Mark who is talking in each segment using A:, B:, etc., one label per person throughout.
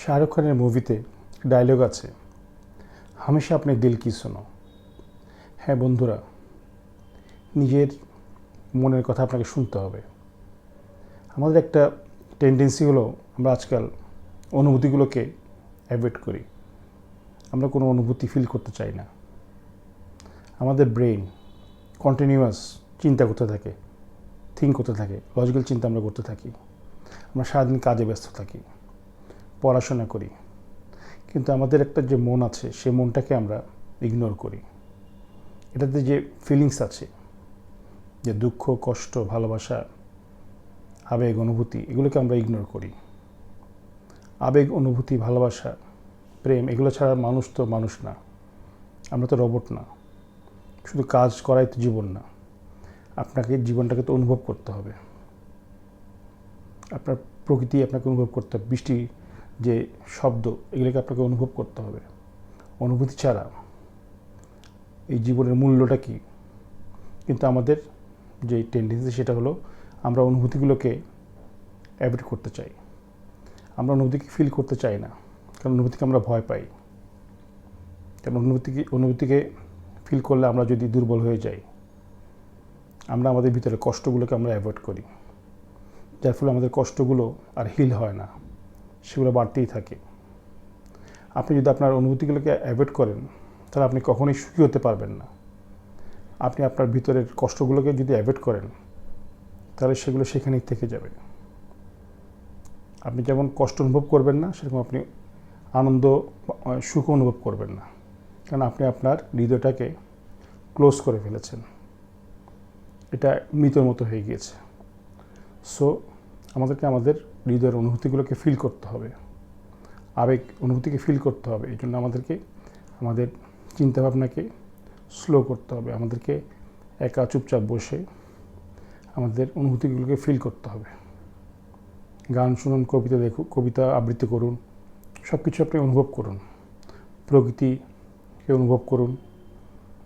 A: শাহরুখ খানের মুভিতে ডায়লগ আছে, হামেশা আপনি দিল কি শোনো। হ্যাঁ বন্ধুরা, নিজের মনের কথা আপনাকে শুনতে হবে। আমাদের একটা টেন্ডেন্সি হলো আমরা আজকাল অনুভূতিগুলোকে অ্যাভয়েড করি। আমরা কোনো অনুভূতি ফিল করতে চাই না। আমাদের ব্রেইন কন্টিনিউয়াস চিন্তা করতে থাকে, থিঙ্ক করতে থাকে, লজিক্যাল চিন্তা আমরা করতে থাকি। আমরা সারাদিন কাজে ব্যস্ত থাকি, পড়াশোনা করি, কিন্তু আমাদের একটা যে মন আছে সে মনটাকে আমরা ইগনোর করি। এটাতে যে ফিলিংস আছে, যে দুঃখ, কষ্ট, ভালোবাসা, আবেগ, অনুভূতি, এগুলোকে আমরা ইগনোর করি। আবেগ, অনুভূতি, ভালোবাসা, প্রেম, এগুলো ছাড়া মানুষ তো মানুষ না। আমরা তো রোবট না। শুধু কাজ করাই তো জীবন না। আপনাকে জীবনটাকে তো অনুভব করতে হবে। আপনার প্রকৃতি আপনাকে অনুভব করতে হবে, বৃষ্টি, যে শব্দ, এগুলোকে আপনাকে অনুভব করতে হবে। অনুভূতি ছাড়া এই জীবনের মূল্যটা কী? কিন্তু আমাদের যে টেন্ডেন্সি সেটা হলো আমরা অনুভূতিগুলোকে অ্যাভয়েড করতে চাই। আমরা অনুভূতিকে ফিল করতে চাই না, কারণ অনুভূতিকে আমরা ভয় পাই। কারণ অনুভূতিকে ফিল করলে আমরা যদি দুর্বল হয়ে যাই, আমরা আমাদের ভিতরে কষ্টগুলোকে আমরা অ্যাভয়েড করি, যার ফলে আমাদের কষ্টগুলো আর হিল হয় না, সেগুলো বাড়তেই থাকে। আপনি যদি আপনার অনুভূতিগুলোকে অ্যাভয়েড করেন, তাহলে আপনি কখনোই সুখী হতে পারবেন না। আপনি আপনার ভিতরের কষ্টগুলোকে যদি অ্যাভয়েড করেন, তাহলে সেগুলো সেখানেই থেকে যাবে। আপনি যেমন কষ্ট অনুভব করবেন না, সেরকম আপনি আনন্দ, সুখ অনুভব করবেন না, কারণ আপনি আপনার হৃদয়টাকে ক্লোজ করে ফেলেছেন। এটা মৃতর মতো হয়ে গিয়েছে। সো আমাদেরকে আমাদের হৃদয়ের অনুভূতিগুলোকে ফিল করতে হবে, আবেগ অনুভূতিকে ফিল করতে হবে। এই জন্য আমাদেরকে আমাদের চিন্তাভাবনাকে স্লো করতে হবে। আমাদেরকে একা চুপচাপ বসে আমাদের অনুভূতিগুলোকে ফিল করতে হবে। গান শুনুন, কবিতা দেখুন, কবিতা আবৃত্তি করুন, সব কিছু আপনি অনুভব করুন। প্রকৃতিকে অনুভব করুন,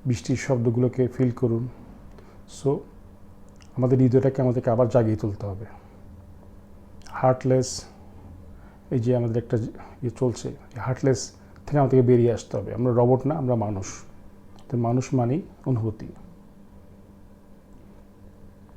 A: বৃষ্টির শব্দগুলোকে ফিল করুন। সো আমাদের হৃদয়টাকে আমাদেরকে আবার জাগিয়ে তুলতে হবে। হার্টলেস, এই যে আমাদের একটা ইয়ে চলছে, হার্টলেস থেকে আমাদেরকে বেরিয়ে আসতে হবে। আমরা রোবট না, আমরা মানুষ। তো মানুষ মানেই অনুভূতি।